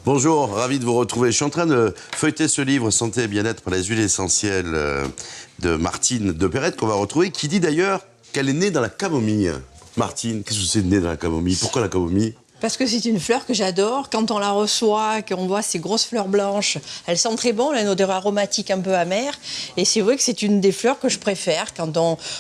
Bonjour, ravi de vous retrouver. Je suis en train de feuilleter ce livre Santé et bien-être pour les huiles essentielles de Martine de Perrette qu'on va retrouver, qui dit d'ailleurs qu'elle est née dans la camomille. Martine, qu'est-ce que c'est de née dans la camomille? Pourquoi la camomille? Parce que c'est une fleur que j'adore. Quand on la reçoit, qu'on voit ces grosses fleurs blanches, elle sent très bon, elle a une odeur aromatique un peu amère. Et c'est vrai que c'est une des fleurs que je préfère quand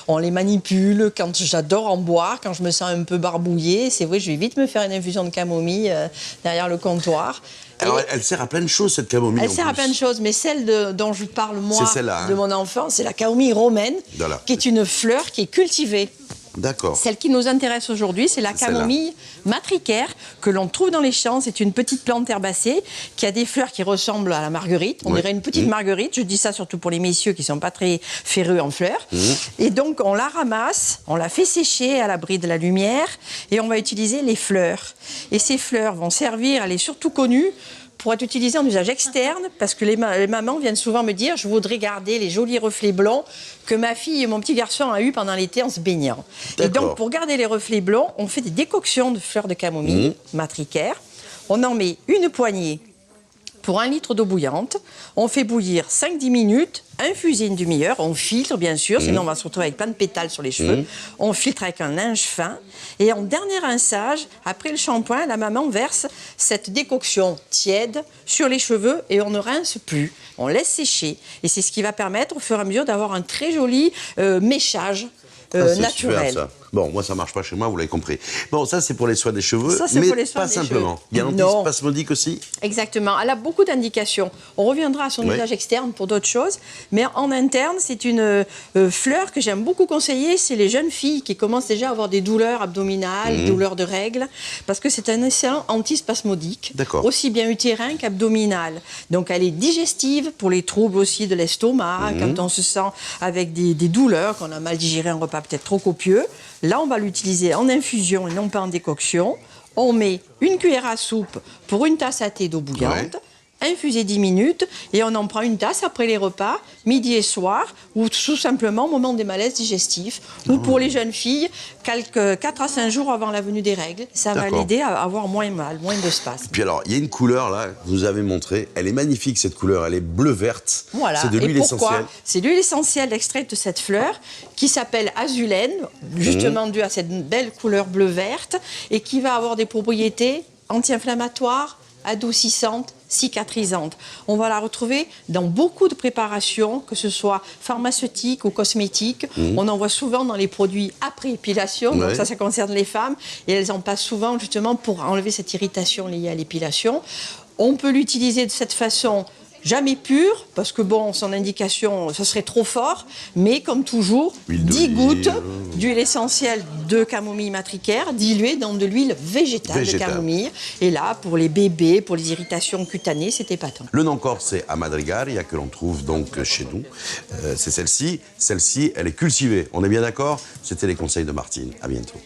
on les manipule, quand j'adore en boire, quand je me sens un peu barbouillée. C'est vrai, je vais vite me faire une infusion de camomille derrière le comptoir. Alors, elle sert à plein de choses, cette camomille. Elle sert à plein de choses, mais celle dont je parle, moi, de mon enfance, c'est la camomille romaine, voilà, qui est une fleur qui est cultivée. D'accord. Celle qui nous intéresse aujourd'hui, c'est la camomille matricaire que l'on trouve dans les champs. C'est une petite plante herbacée qui a des fleurs qui ressemblent à la marguerite. On dirait une petite marguerite. Je dis ça surtout pour les messieurs qui ne sont pas très férus en fleurs. Et donc, on la ramasse, on la fait sécher à l'abri de la lumière et on va utiliser les fleurs. Et ces fleurs vont servir, elle est surtout connue, pour être utilisée en usage externe, parce que les mamans viennent souvent me dire « je voudrais garder les jolis reflets blancs que ma fille et mon petit garçon ont eu pendant l'été en se baignant ». Et donc, pour garder les reflets blancs, on fait des décoctions de fleurs de camomille matricaire. On en met une poignée pour 1 litre d'eau bouillante. On fait bouillir 5-10 minutes, infuser une demi-heure. On filtre, bien sûr, sinon on va se retrouver avec plein de pétales sur les cheveux. On filtre avec un linge fin. Et en dernier rinçage, après le shampoing, la maman verse cette décoction tiède sur les cheveux et on ne rince plus. On laisse sécher. Et c'est ce qui va permettre, au fur et à mesure, d'avoir un très joli méchage naturel. Super, ça. Bon, moi, ça marche pas chez moi, vous l'avez compris. Bon, ça, c'est pour les soins des cheveux, ça, mais pour les soins pas des simplement. Cheveux. Il y a l'antispasmodique aussi? Exactement. Elle a beaucoup d'indications. On reviendra à son usage externe pour d'autres choses. Mais en interne, c'est une fleur que j'aime beaucoup conseiller. C'est les jeunes filles qui commencent déjà à avoir des douleurs abdominales, des douleurs de règles, parce que c'est un excellent antispasmodique, aussi bien utérin qu'abdominal. Donc, elle est digestive pour les troubles aussi de l'estomac, quand on se sent avec des douleurs, qu'on a mal digéré un repas peut-être trop copieux. Là, on va l'utiliser en infusion et non pas en décoction. On met 1 cuillère à soupe pour 1 tasse à thé d'eau bouillante, infuser 10 minutes, et on en prend 1 tasse après les repas, midi et soir, ou tout simplement au moment des malaises digestifs, ou pour les jeunes filles, 4 à 5 jours avant la venue des règles. Ça va l'aider à avoir moins mal, moins de spasmes. Puis alors, il y a une couleur là, que vous avez montrée, elle est magnifique cette couleur, elle est bleu-verte. Voilà. C'est de l'huile essentielle. C'est l'huile essentielle extraite de cette fleur qui s'appelle azulène, justement due à cette belle couleur bleu-verte, et qui va avoir des propriétés anti-inflammatoires, adoucissantes, cicatrisantes. On va la retrouver dans beaucoup de préparations, que ce soit pharmaceutiques ou cosmétiques. On en voit souvent dans les produits après épilation, donc ça concerne les femmes, et elles en passent souvent justement pour enlever cette irritation liée à l'épilation. On peut l'utiliser de cette façon, jamais pur, parce que bon, son indication, ce serait trop fort, mais comme toujours, 10 gouttes d'huile essentielle de camomille matricaire diluée dans de l'huile végétale de camomille. Et là, pour les bébés, pour les irritations cutanées, c'est épatant. Le nom corse, c'est Amadrigaria, que l'on trouve donc chez nous. C'est celle-ci. Celle-ci, elle est cultivée. On est bien d'accord? C'était les conseils de Martine. À bientôt.